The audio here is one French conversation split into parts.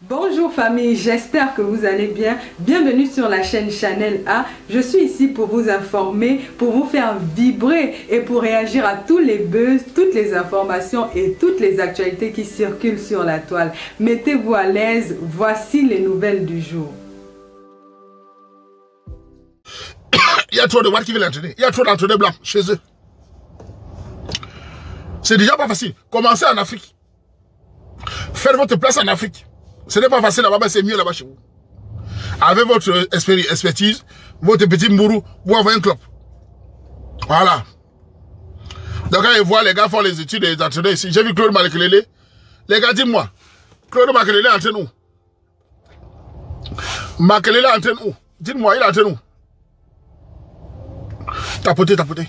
Bonjour famille, j'espère que vous allez bien. Bienvenue sur la chaîne Chanel A. Je suis ici pour vous informer, pour vous faire vibrer et pour réagir à tous les buzz, toutes les informations et toutes les actualités qui circulent sur la toile. Mettez-vous à l'aise, voici les nouvelles du jour. Il y a trop de Ouad qui veulent entraîner. Il y a trop d'entraîneurs blancs chez eux. C'est déjà pas facile. Commencez en Afrique. Faire votre place en Afrique. Ce n'est pas facile là-bas, mais c'est mieux là-bas chez vous. Avec votre expertise, votre petit mourou, vous avez un club. Voilà. Donc quand ils voient les gars font les études et les entraîneurs ici, j'ai vu Claude Makelele. Les gars, dis-moi, Claude Makelele entraîne où? Makelele entraîne où? Dites-moi, il entraîne où? Tapotez, tapotez.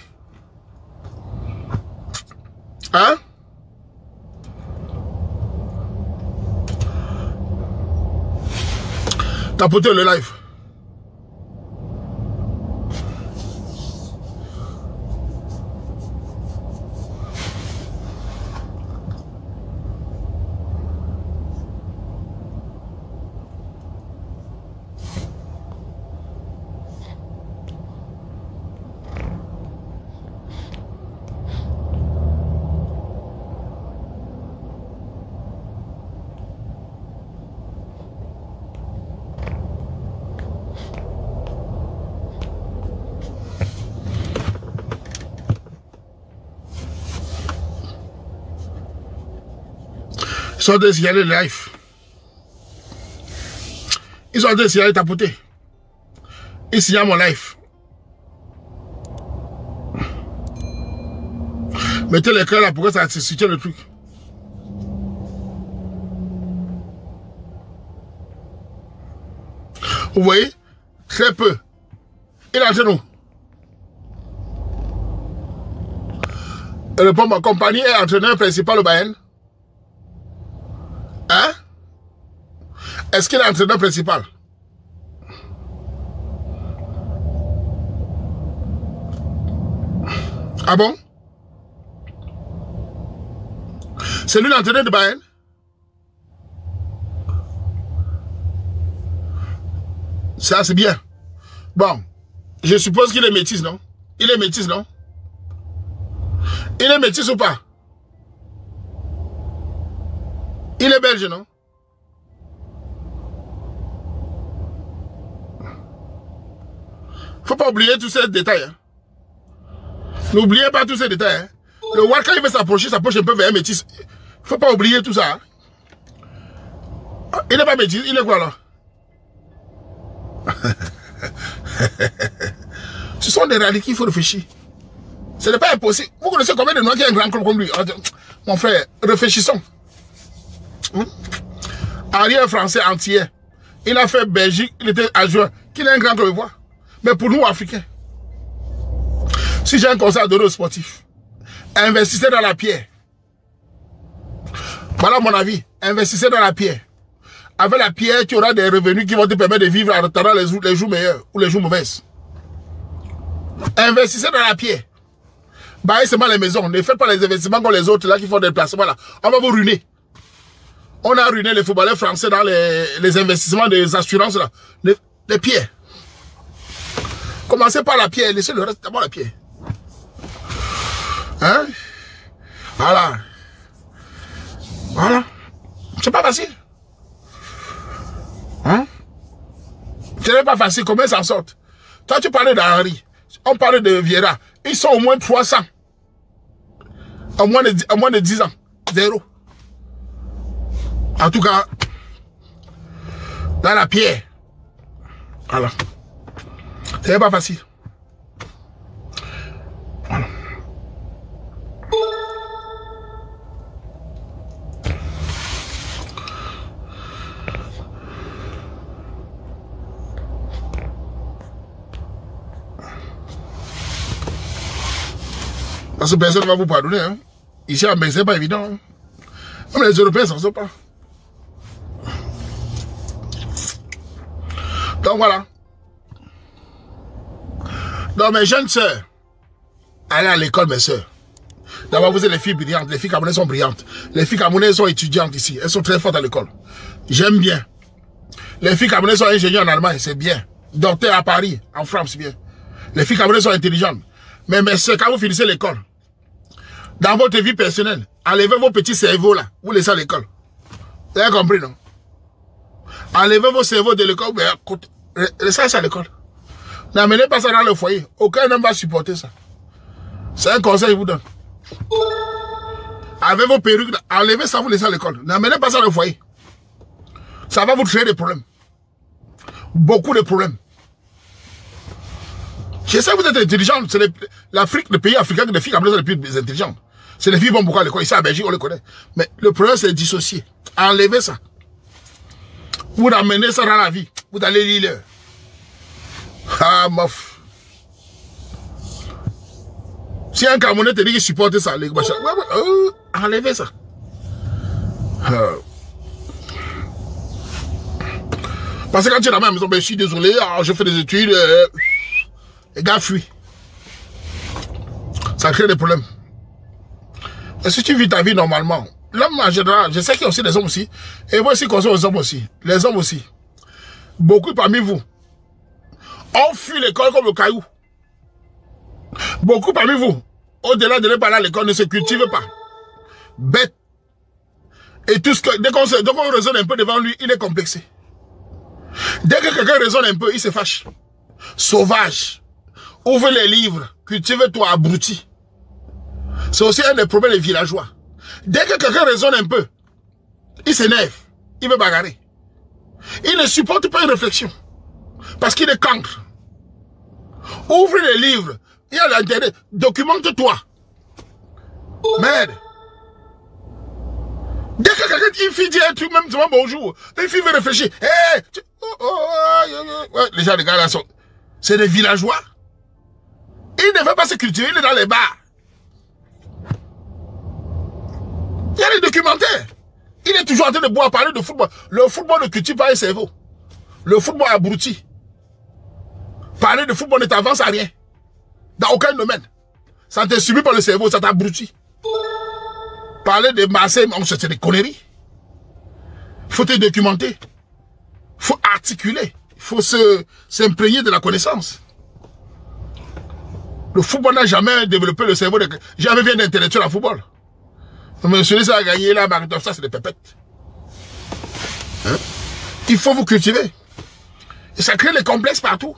Hein? Tapotez le live. Ils sont des signaler le live. Ils ont des signaler tapoter. Ils signalent mon live. Mettez l'écran là pour que ça se situe le truc. Vous voyez? Très peu. Il a entre nous. Le pomme compagnie est entraîneur principal au Bayern. Hein? Est-ce qu'il est entraîneur principal? Ah bon? C'est lui l'entraîneur de Bayern? Ça c'est bien. Bon, je suppose qu'il est métis, non? Il est métis, non? Il est métis ou pas? Il est belge, non? Faut pas oublier tous ces détails. Hein. N'oubliez pas tous ces détails. Hein. Le Ouad, quand il veut s'approcher, s'approche un peu vers un métis. Faut pas oublier tout ça. Hein. Il n'est pas métis, il est quoi là? Ce sont des réalités qu'il faut réfléchir. Ce n'est pas impossible. Vous connaissez combien de noirs qui ont un grand club comme lui? Mon frère, réfléchissons. Arrière français entier. Il a fait Belgique, il était adjoint. Qu'il a un grand club, voir. Mais pour nous, Africains, si j'ai un conseil à donner aux sportifs, investissez dans la pierre. Voilà mon avis. Investissez dans la pierre. Avec la pierre, tu auras des revenus qui vont te permettre de vivre en attendant les jours meilleurs ou les jours mauvais. Investissez dans la pierre. Baillez seulement les maisons. Ne faites pas les investissements comme les autres là qui font des placements là. On va vous ruiner. On a ruiné les footballeurs français dans les investissements des assurances là. Les pierres. Commencez par la pierre, laissez le reste d'abord la pierre. Hein? Voilà. Voilà. C'est pas facile. Hein? C'est pas facile. Combien s'en sortent? Toi, tu parlais d'Henri. On parlait de Vieira. Ils sont au moins 300. En moins de 10 ans. Zéro. En tout cas, dans la pierre. Voilà. C'est pas facile. Voilà. Parce que personne ne va vous pardonner. Hein. Ici, en Belgique, c'est pas évident. Hein. Même les Européens s'en sortent pas. Donc voilà. Donc mes jeunes sœurs, allez à l'école mes sœurs. D'abord vous êtes les filles brillantes, les filles camerounaises sont brillantes. Les filles camerounaises sont étudiantes ici, elles sont très fortes à l'école. J'aime bien. Les filles camerounaises sont ingénieurs en Allemagne, c'est bien. Docteurs à Paris, en France, c'est bien. Les filles camerounaises sont intelligentes. Mais c'est quand vous finissez l'école, dans votre vie personnelle, enlevez vos petits cerveaux là, vous laissez à l'école. Vous avez compris, non? Enlevez vos cerveaux de l'école, laissez ça à l'école. N'amenez pas ça dans le foyer. Aucun homme va supporter ça. C'est un conseil que je vous donne. Avec vos perruques, enlevez ça, vous laissez à l'école. N'amenez pas ça dans le foyer. Ça va vous créer des problèmes. Beaucoup de problèmes. Je sais que vous êtes intelligents. C'est l'Afrique, le pays africain, les filles sont les plus intelligentes. C'est les filles qui vont beaucoup à l'école. Ici à Belgique, on les connaît. Mais le problème, c'est de dissocier. Enlevez ça. Vous ramenez ça dans la vie. Vous allez lire. Ah, mof. Si un Camerounais te dit qu'il supporte ça, enlevez ça. Parce que quand tu es dans ma maison, je suis désolé, je fais des études, les gars fuient. Ça crée des problèmes. Et si tu vis ta vie normalement, l'homme en général, je sais qu'il y a aussi des hommes aussi, et moi aussi, qu'on les hommes aussi, les hommes aussi. Beaucoup parmi vous ont fui l'école comme le caillou. Beaucoup parmi vous, au-delà de ne pas aller à l'école, ne se cultivent pas. Bête. Et tout ce que, dès qu'on raisonne un peu devant lui, il est complexé. Dès que quelqu'un raisonne un peu, il se fâche. Sauvage. Ouvre les livres. Cultive-toi, abruti. C'est aussi un des problèmes des villageois. Dès que quelqu'un raisonne un peu, il s'énerve. Il veut bagarrer. Il ne supporte pas une réflexion. Parce qu'il est cancre. Ouvre les livres. Il y a l'internet. Documente-toi. Merde. Dès que quelqu'un, une fille dit un truc, même souvent bonjour, une fille veut réfléchir. Hey, les gens, les gars là sont. C'est des villageois. Ils ne veulent pas se cultiver, il est dans les bars. Il y a les documentaires. Il est toujours en train de boire, parler de football. Le football ne cultive pas un cerveau. Le football abruti. Parler de football ne t'avance à rien. Dans aucun domaine. Ça ne te subit pas le cerveau, ça t'abrutit. Parler de Marseille, c'est des conneries. Il faut te documenter. Il faut articuler. Il faut s'imprégner de la connaissance. Le football n'a jamais développé le cerveau. Jamais vu d'intellectuel en football. Mais celui-ci a gagné là, ça c'est des pépettes. Hein? Il faut vous cultiver. Et ça crée les complexes partout.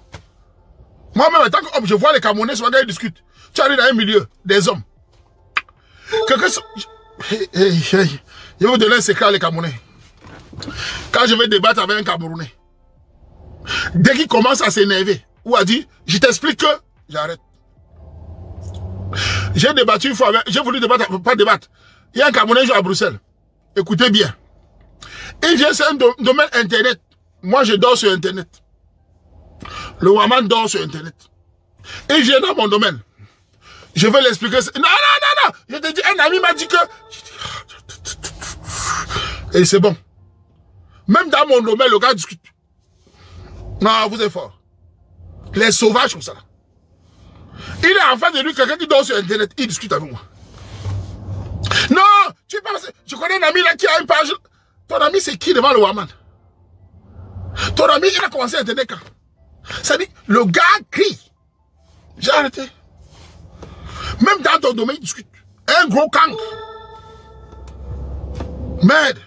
Moi-même, en tant qu'homme, je vois les Camerounais, souvent ils discutent. Tu arrives dans un milieu, des hommes. Quelqu'un... Je vais vous donner un secret à les Camerounais. Quand je vais débattre avec un Camerounais, dès qu'il commence à s'énerver, ou à dire, je t'explique que, j'arrête. J'ai débattu une fois avec, j'ai voulu débattre, pas débattre. Il y a un Camerounais qui joue à Bruxelles. Écoutez bien. Il vient sur un domaine Internet. Moi, je dors sur Internet. Le Waman dort sur Internet. Il vient dans mon domaine. Je vais l'expliquer. Non, non, non, non. Je te dis, un ami m'a dit que... Et c'est bon. Même dans mon domaine, le gars discute. Non, vous êtes fort. Les sauvages comme ça. Il est en face de lui, quelqu'un qui dort sur Internet. Il discute avec moi. Non, tu penses... Je connais un ami là qui a une page... Ton ami, c'est qui devant le Waman? Ton ami, il a commencé à Internet quand? Ça dit, le gars crie. J'ai arrêté. Même dans ton domaine, il discute. Un gros cancre. Merde.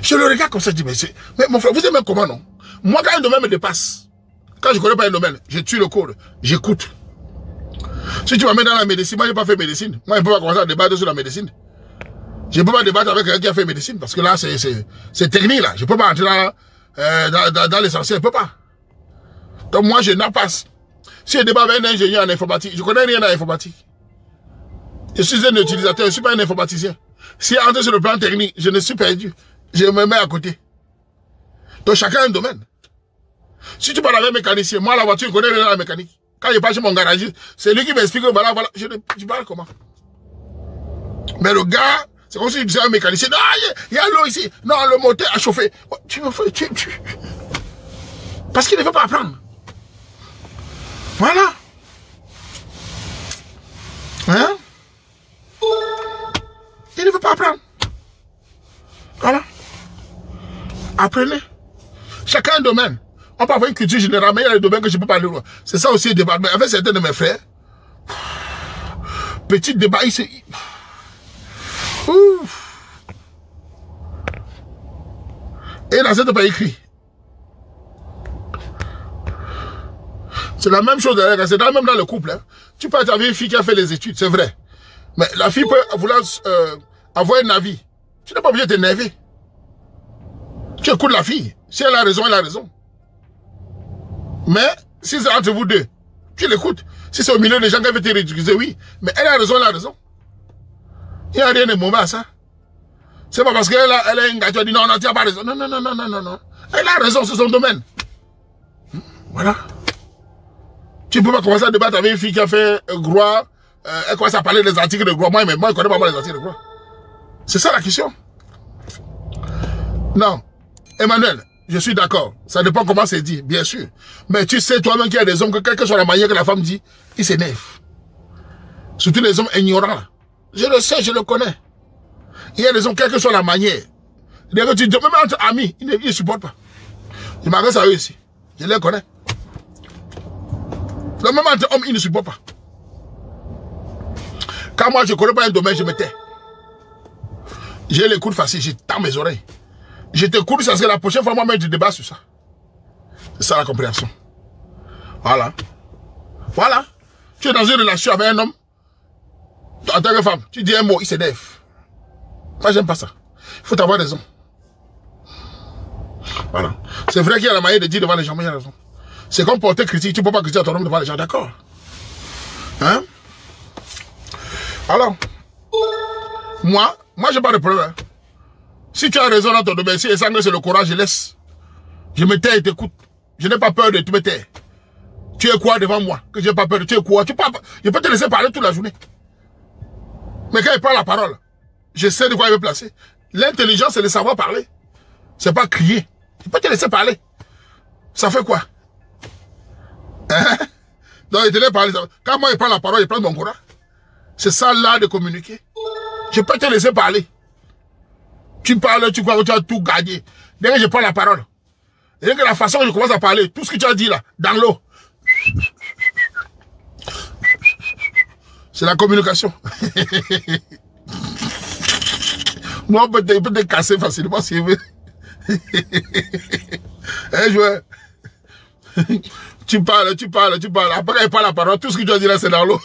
Je le regarde comme ça, je dis, mais mon frère, vous aimez comment, non? Moi, quand un domaine me dépasse, quand je ne connais pas un domaine, je tue le code, j'écoute. Si tu m'amènes dans la médecine, moi, je n'ai pas fait médecine. Moi, je ne peux pas commencer à débattre sur la médecine. Je ne peux pas débattre avec quelqu'un qui a fait médecine, parce que là, c'est technique, là. Je ne peux pas entrer dans l'essentiel, je ne peux pas. Donc, moi, je n'en passe. Si je débat avec un ingénieur en informatique, je ne connais rien en informatique. Je suis un utilisateur, je ne suis pas un informaticien. Si entre sur le plan technique, je ne suis perdu. Je me mets à côté. Donc chacun a un domaine. Si tu parles avec un mécanicien, moi la voiture, je connais rien à la mécanique. Quand je passe chez mon garagiste, c'est lui qui m'explique, voilà, voilà. Je parle comment? Mais le gars, c'est comme si je disais à un mécanicien, non, il y a l'eau ici. Non, le moteur a chauffé. Parce qu'il ne veut pas apprendre. Voilà. Hein? Il ne veut pas apprendre. Voilà. Apprenez. Chacun un domaine. On peut avoir une culture générale, mais il y a des domaines que je ne peux pas lire. C'est ça aussi le débat. Mais avec certains de mes frères, petit débat ici. Et dans cette pas écrit. C'est la même chose, c'est même dans le couple. Hein. Tu peux avoir une fille qui a fait les études, c'est vrai. Mais la fille peut vouloir avoir un avis. Tu n'es pas obligé de t'énerver. Tu écoutes la fille. Si elle a raison, elle a raison. Mais si c'est entre vous deux, tu l'écoutes. Si c'est au milieu des gens qui veulent te ridiculiser, oui. Mais elle a raison, elle a raison. Il n'y a rien de mauvais à ça. C'est pas parce qu'elle a une gars, tu as dit non, non, tu n'as pas raison. Non, non, non, non, non, non, non. Elle a raison, c'est son domaine. Voilà. Tu ne peux pas commencer à débattre avec une fille qui a fait Groix. Elle commence à parler des articles de Groix. Moi, je ne connais pas les articles de Groix. C'est ça la question. Non. Emmanuel, je suis d'accord. Ça dépend comment c'est dit, bien sûr. Mais tu sais toi-même qu'il y a des hommes que quelle que soit la manière que la femme dit, ils s'énervent. Surtout les hommes ignorants. Je le sais, je le connais. Il y a des hommes, quelle que soit la manière. Même entre amis, ils ne supportent pas. Je m'adresse à eux ici. Je les connais. Même entre hommes, ils ne supportent pas. Quand moi, je ne connais pas un domaine, je me tais. J'ai l'écoute facile, j'ai dans mes oreilles. Je t'écoute, ça serait la prochaine fois, moi, je débat sur ça. C'est ça la compréhension. Voilà. Voilà. Tu es dans une relation avec un homme, en tant que femme, tu dis un mot, il s'énerve. Moi, j'aime pas ça. Il faut avoir raison. Voilà. C'est vrai qu'il y a la manière de dire devant les gens, mais il y a raison. C'est comme porter critique, tu ne peux pas critiquer ton homme devant les gens, d'accord? Hein? Alors, moi, j'ai pas de problème. Si tu as raison dans ton domaine, si c'est le courage, je laisse. Je me tais et t'écoute. Je n'ai pas peur de te me taire. Tu es quoi devant moi? Que je n'ai pas peur de tu es quoi? Je peux te laisser parler toute la journée. Mais quand il prend la parole, je sais de quoi il veut placer. L'intelligence, c'est de savoir parler. C'est pas crier. Je peux te laisser parler. Ça fait quoi? Hein? Donc, il te laisse parler. Quand moi, il prend la parole, il prend mon courage. C'est ça l'art de communiquer. Je peux te laisser parler. Tu parles, tu crois que tu as tout gagné. Dès que je prends la parole, dès que la façon dont je commence à parler, tout ce que tu as dit là, dans l'eau, c'est la communication. Moi, on peut te casser facilement si tu veux. Hein, joueur? Tu parles. Après, il prend la parole, tout ce que tu as dit là, c'est dans l'eau.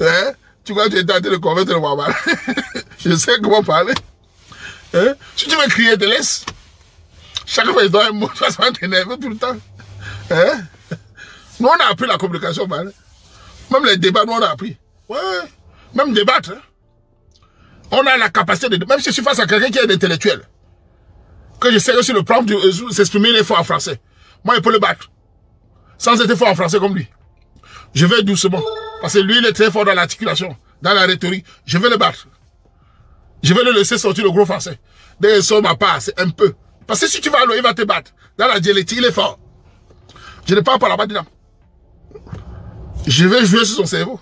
Hein? Tu vois, tu es tenté de convaincre le Waman. Je sais comment parler. Hein? Si tu veux crier, te laisse. Chaque fois, il doit un mot, ça va t'énerver tout le temps. Hein? Nous, on a appris la communication, man. Même les débats, nous, on a appris. Ouais. Même débattre. Hein? On a la capacité de... Même si je suis face à quelqu'un qui est intellectuel, que je sais que sur le plan de s'exprimer, il est fort en français. Moi, il peut le battre. Sans être fort en français comme lui. Je vais doucement. Parce que lui, il est très fort dans l'articulation, dans la rhétorique. Je vais le battre. Je vais le laisser sortir le gros français. Dès qu'il sort ma part, c'est un peu. Parce que si tu vas à l'eau, il va te battre. Dans la dialectique, il est fort. Je ne parle pas là-bas dedans. Je vais jouer sur son cerveau.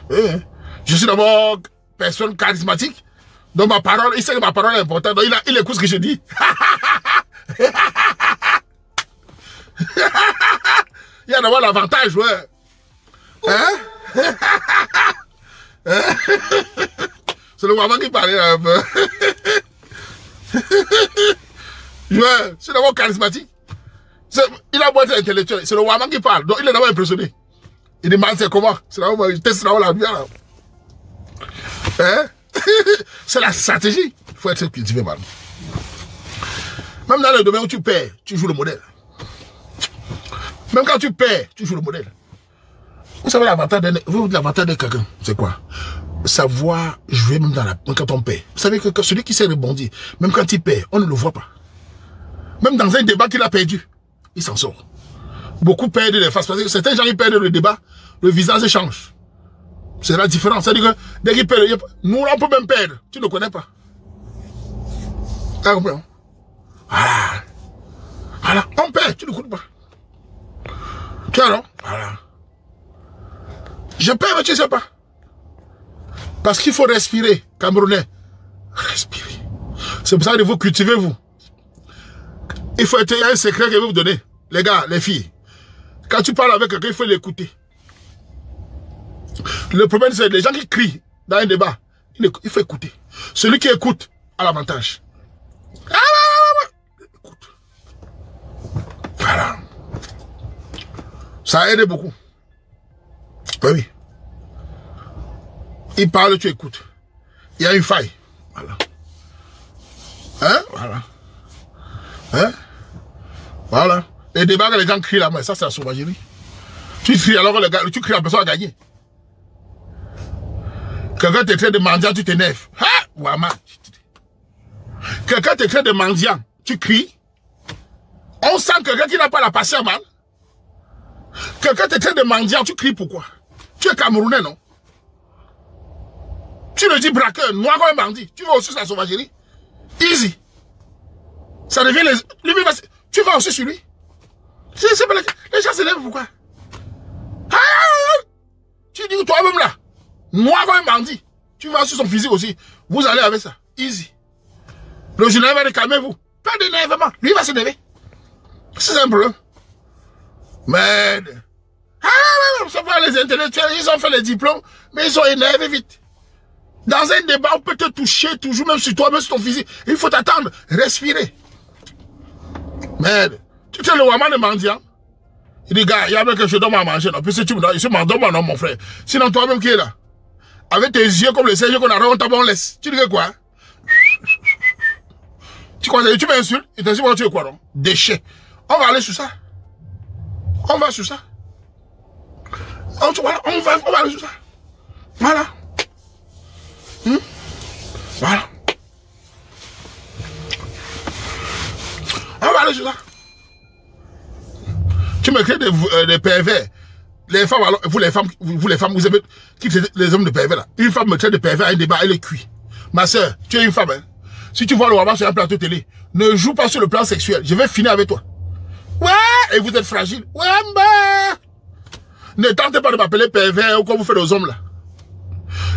Je suis d'abord personne charismatique. Donc ma parole, il sait que ma parole est importante. Donc il écoute ce que je dis. Il y a d'abord l'avantage, ouais. Hein? C'est le Waman qui parlait un peu. Ouais, c'est d'abord charismatique. Il a beau être intellectuel, c'est le Waman qui parle. Donc il est d'abord impressionné. Il demande c'est comment. C'est d'abord, il teste d'abord la vie là. Hein? C'est la stratégie. Il faut être cultivé, man. Même dans le domaine où tu perds, tu joues le modèle. Même quand tu perds, tu joues le modèle. Vous savez l'avantage de quelqu'un, c'est quoi? Savoir jouer même quand on perd. Vous savez que celui qui sait rebondir, même quand il perd, on ne le voit pas. Même dans un débat qu'il a perdu, il s'en sort. Beaucoup perdent les faces. Parce que certains gens qui perdent le débat, le visage change. C'est la différence. C'est-à-dire que dès qu'ils perdent, nous on peut même perdre. Tu ne connais pas. Tu as compris? Voilà. Voilà. On perd, tu ne connais pas. Tu vois, non? Voilà. Je perds, mais tu ne sais pas. Parce qu'il faut respirer, Camerounais. Respirez. C'est pour ça que vous cultivez, vous. Il faut être un secret que je vais vous donner. Les gars, les filles. Quand tu parles avec quelqu'un, il faut l'écouter. Le problème, c'est les gens qui crient dans un débat. Il faut écouter. Celui qui écoute a l'avantage. Écoute. Voilà. Ça a aidé beaucoup. Oui. Il parle, tu écoutes. Il y a une faille. Voilà. Hein? Voilà. Hein? Voilà. Les débats que les gens crient là-bas, ça c'est la sauvagerie. Tu cries alors que le gars, tu cries la personne a gagné. Quelqu'un te traite de mendiant, tu t'énerves. Ah! Ouama. Quelqu'un te traite de mendiant, tu cries. On sent quelqu'un qui n'a pas la patience, man. Quelqu'un te traite de mendiant, tu cries pourquoi? Tu es Camerounais, non? Tu le dis braqueur, noir comme un bandit. Tu vas aussi sur la sauvagerie. Easy. Ça devient les... Lui, tu vas aussi sur lui. Les gens s'élèvent pourquoi? Tu dis toi-même là, noir comme un bandit. Tu vas sur son physique aussi. Vous allez avec ça. Easy. Le journal va dire calmez-vous. Pas d'énervement. Lui va s'énerver. C'est un problème. Merde. Ça va les intellectuels, ils ont fait les diplômes, mais ils sont énervés vite. Dans un débat, on peut te toucher toujours, même sur toi, même sur ton physique. Il faut t'attendre, respirer. Merde. Tu sais le waman de mendiant? Il dit, gars, il y a bien que je donne à manger. Non, puis si tu me donnes, m'en donne, non, mon frère. Sinon, toi-même qui est là, avec tes yeux comme les yeux qu'on a, on t'abonne, on laisse. Tu dis quoi? Tu crois que tu m'insultes? Il te dit, tu es quoi, non? Déchet. On va aller sur ça. On va sur ça. Voilà, on va aller sur ça. Voilà. Voilà. On va aller sur ça. Tu me crées des pervers. Les femmes, alors, vous les femmes, vous aimez qui traitez les hommes de pervers là. Une femme me traite de pervers à un débat, elle est cuite. Ma soeur, tu es une femme, hein. Si tu vois le Wama sur un plateau télé, ne joue pas sur le plan sexuel. Je vais finir avec toi. Ouais, et vous êtes fragile. Ouais, bah. Ne tentez pas de m'appeler pervers ou comme vous faites aux hommes là.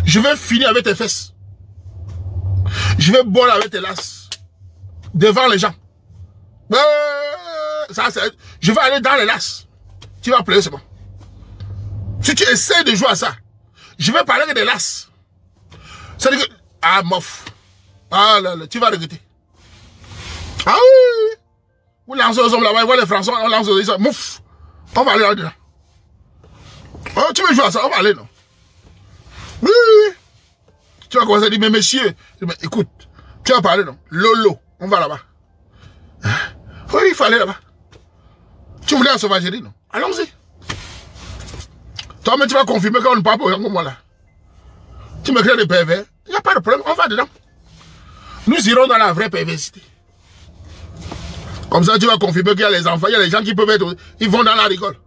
Je vais finir avec tes fesses. Je vais boire avec tes lasses. Devant les gens. Je vais aller dans les lasses. Tu vas pleurer, c'est bon. Si tu essaies de jouer à ça, je vais parler avec des lasses. C'est-à-dire que... Ah, mof. Ah là là, tu vas regretter. Ah oui. Vous lancez aux hommes là-bas, ils voient les Français, on lance aux hommes. Mouf. On va aller là-dedans. Oh, tu veux jouer à ça, on va aller, non? Oui. Tu vas commencer à dire, mais monsieur, mais écoute, tu vas parler, non? Lolo, on va là-bas. Hein? Oui, il faut aller là-bas. Tu voulais la sauvagerie, non? Allons-y. Toi, mais tu vas confirmer qu'on ne parle pas comme moi là. Tu me crées des pervers, il n'y a pas de problème, on va dedans. Nous irons dans la vraie perversité. Comme ça, tu vas confirmer qu'il y a les enfants, il y a les gens qui peuvent être... Ils vont dans la rigole.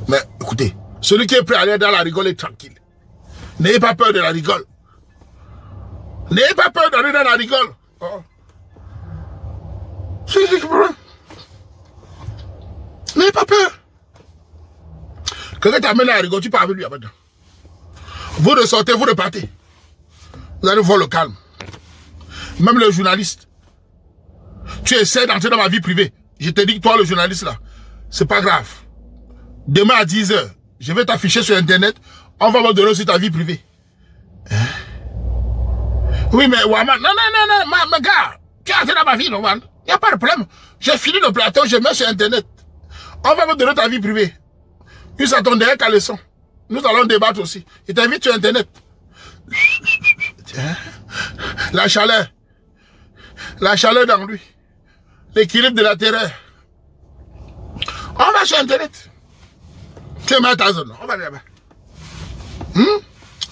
Mais écoutez, celui qui est prêt à aller dans la rigole est tranquille. N'ayez pas peur de la rigole. N'ayez pas peur d'aller dans la rigole. Oh. C'est le problème. N'ayez pas peur. Quelqu'un t'amène à la rigole, tu pars avec lui là-dedans. Vous ressortez, vous repartez. Vous allez voir le calme. Même le journaliste. Tu essaies d'entrer dans ma vie privée. Je te dis que toi, le journaliste là, c'est pas grave. Demain à 10 h, je vais t'afficher sur Internet. On va me donner aussi ta vie privée. Hein? Oui, mais Waman, non, ma gars, tu es entré dans ma vie, non, man. Il n'y a pas de problème. J'ai fini le plateau, je mets sur Internet. On va me donner ta vie privée. Nous attendons derrière caleçon. Nous allons débattre aussi. Il t'invite sur Internet. La chaleur. La chaleur dans lui. L'équilibre de la terreur. On va sur Internet. Tu es à ta zone. On va aller là-bas.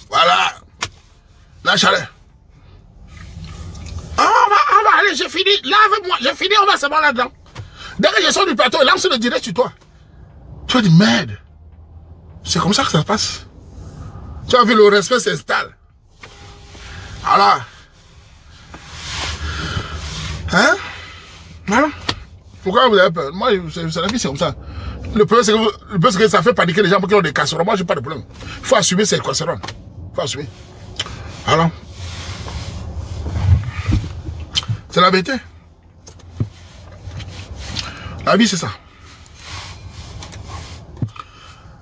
Voilà. La chaleur. On va aller, j'ai fini. Là avec moi, j'ai fini, on va se voir là-dedans. Dès que je sors du plateau, lance le direct sur toi. Tu vas dire, merde. C'est comme ça que ça se passe. Tu as vu, le respect s'installe. Voilà. Hein? Voilà. Pourquoi vous avez peur? Moi, c'est la vie, c'est comme ça. Le problème, c'est que ça fait paniquer les gens qui ont des casseroles. Moi, j'ai pas de problème. Il faut assumer ces casseroles. Il faut assumer. Voilà. C'est la vérité. La vie, c'est ça.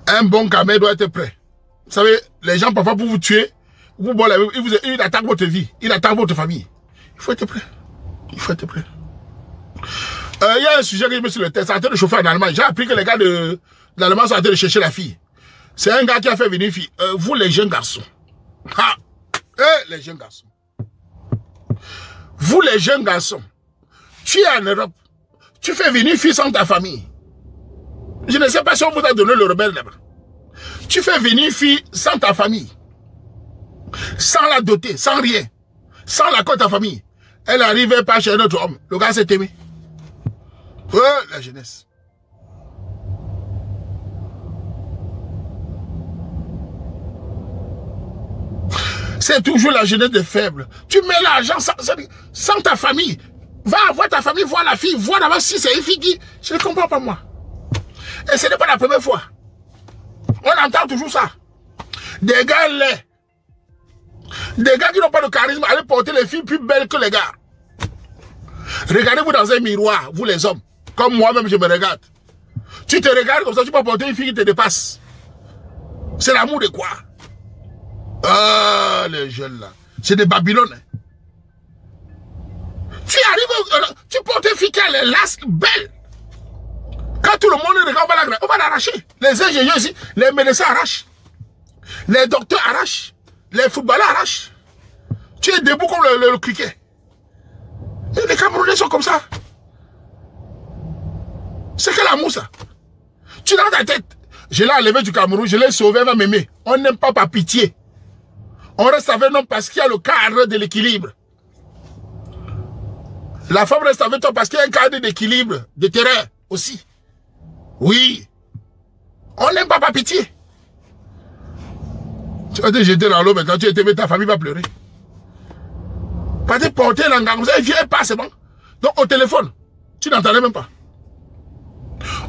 Un bon camé doit être prêt. Vous savez, les gens, parfois, pour vous tuer, ils attaquent votre vie, ils attaquent votre famille. Il faut être prêt. Il faut être prêt. Il y a un sujet que je me suis le test, ça a été de chauffer en Allemagne. J'ai appris que les gars de l'Allemagne sont en train de chercher la fille. C'est un gars qui a fait venir une fille. Vous, les jeunes garçons. Ah, les jeunes garçons. Vous, les jeunes garçons. Tu es en Europe. Tu fais venir une fille sans ta famille. Je ne sais pas si on vous a donné le rebelle là-bas. Tu fais venir une fille sans ta famille. Sans la doter, sans rien. Sans l'accord de ta famille. Elle arrivait pas chez un autre homme. Le gars s'est aimé. La jeunesse. C'est toujours la jeunesse des faibles. Tu mets l'argent sans ta famille. Va voir ta famille, voir la fille, voir d'abord si c'est une fille qui... Je ne comprends pas moi. Et ce n'est pas la première fois. On entend toujours ça. Des gars laids. Des gars qui n'ont pas de charisme, allez porter les filles plus belles que les gars. Regardez-vous dans un miroir, vous les hommes. Comme moi-même, je me regarde. Tu te regardes comme ça, tu peux porter une fille qui te dépasse. C'est l'amour de quoi? Ah, les jeunes là. C'est des Babylones. Hein. Tu arrives, tu portes une fille qui a les lasques belles. Quand tout le monde regarde, on va l'arracher. Les ingénieurs ici, les médecins arrachent. Les docteurs arrachent. Les footballeurs arrachent. Tu es debout comme le cricket. Et les Camerounais sont comme ça. C'est que l'amour ça. Tu l'as dans ta tête. Je l'ai enlevé du Cameroun, je l'ai sauvé, elle va m'aimer. On n'aime pas par pitié. On reste avec un homme parce qu'il y a le cadre de l'équilibre. La femme reste avec toi parce qu'il y a un cadre d'équilibre, de terrain aussi. Oui. On n'aime pas par pitié. Tu vas te jeter dans l'eau, mais quand tu es aimé, ta famille va pleurer. Pas te porter l'engagement, comme ça, elle vient pas, c'est bon. Donc au téléphone, tu n'entendais même pas.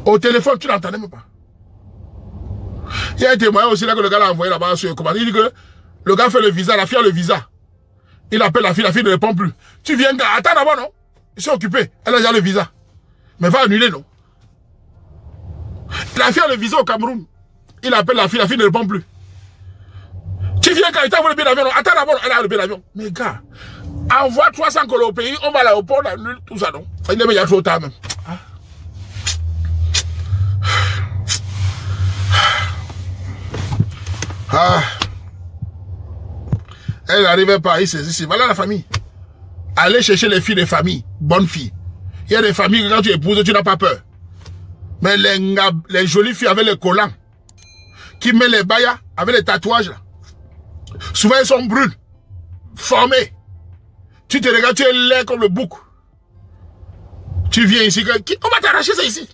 Au téléphone, tu n'entendais même pas. Il y a un témoignage aussi là que le gars l'a envoyé là-bas sur le commande. Il dit que le gars fait le visa, la fille a le visa. Il appelle la fille ne répond plus. Tu viens, gars, attends d'abord, non? Ils sont occupés, elle a déjà le visa. Mais va annuler, non? La fille a le visa au Cameroun. Il appelle la fille ne répond plus. Tu viens, quand il t'envoie le billet d'avion, attends d'abord, elle a le billet d'avion. Mais gars, envoie 300 colos au pays, on va à l'aéroport, on annule tout ça, non? Il y a trop tard même. Ah. Elle n'arrivait pas, il saisit. Voilà la famille. Allez chercher les filles des familles, bonnes filles. Il y a des familles que quand tu épouses, tu n'as pas peur. Mais les jolies filles avec les collants, qui mettent les bayas, avec les tatouages, là. Souvent elles sont brunes, formées. Tu te regardes, tu es laid comme le bouc. Tu viens ici, on va t'arracher ça ici.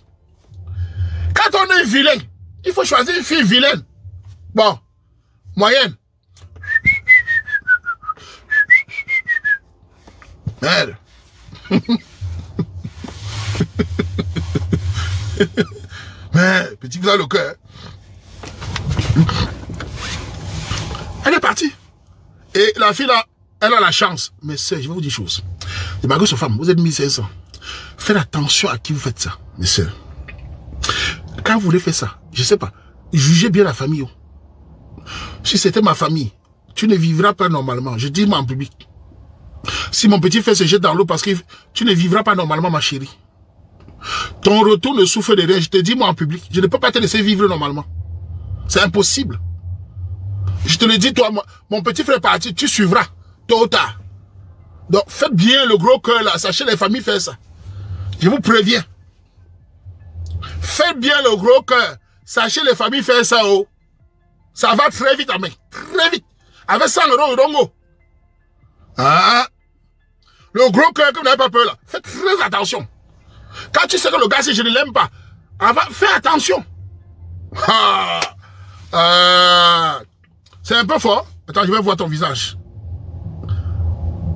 Quand on est vilain, il faut choisir une fille vilaine. Bon, moyenne. Merde. Mais, petit, vous avez le cœur. Elle est partie. Et la fille là, elle a la chance. Mais sœur, je vais vous dire une chose. Les bagues sur femme, vous êtes 1500. Faites attention à qui vous faites ça, mes sœurs. Quand vous voulez faire ça, je sais pas, jugez bien la famille. Si c'était ma famille, tu ne vivras pas normalement. Je dis moi en public. Si mon petit frère se jette dans l'eau parce que tu ne vivras pas normalement, ma chérie. Ton retour ne souffre de rien. Je te dis moi en public. Je ne peux pas te laisser vivre normalement. C'est impossible. Je te le dis, toi, mon petit frère est parti, tu suivras, tôt ou tard. Donc, faites bien le gros cœur là. Sachez les familles faire ça. Je vous préviens. Faites bien le gros cœur. Sachez les familles faire ça. Oh. Ça va très vite, amé. Très vite. Avec 100 euros, dongo. Ah. Le gros cœur, comme vous n'avez pas peur là. Faites très attention. Quand tu sais que le gars, si je ne l'aime pas, fais attention. C'est un peu fort. Attends, je vais voir ton visage.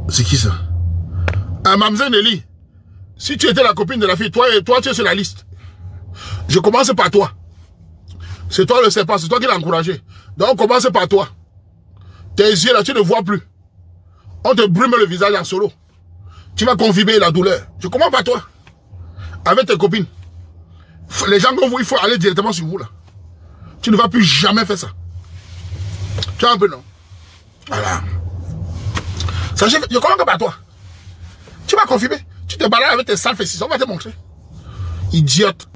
C'est qui ça? Mamzelle Nelly. Si tu étais la copine de la fille, toi tu es sur la liste. Je commence par toi. C'est toi le serpent, c'est toi qui l'as encouragé. Donc commence par toi. Tes yeux là, tu ne vois plus. On te brume le visage en solo. Tu vas conviver la douleur. Je comprends pas toi. Avec tes copines. Les gens comme vous, il faut aller directement sur vous là. Tu ne vas plus jamais faire ça. Tu vois un peu, non? Voilà. Sachez, je comprends pas toi. Tu vas conviver. Tu te balades avec tes sales fesses. On va te montrer. Idiote.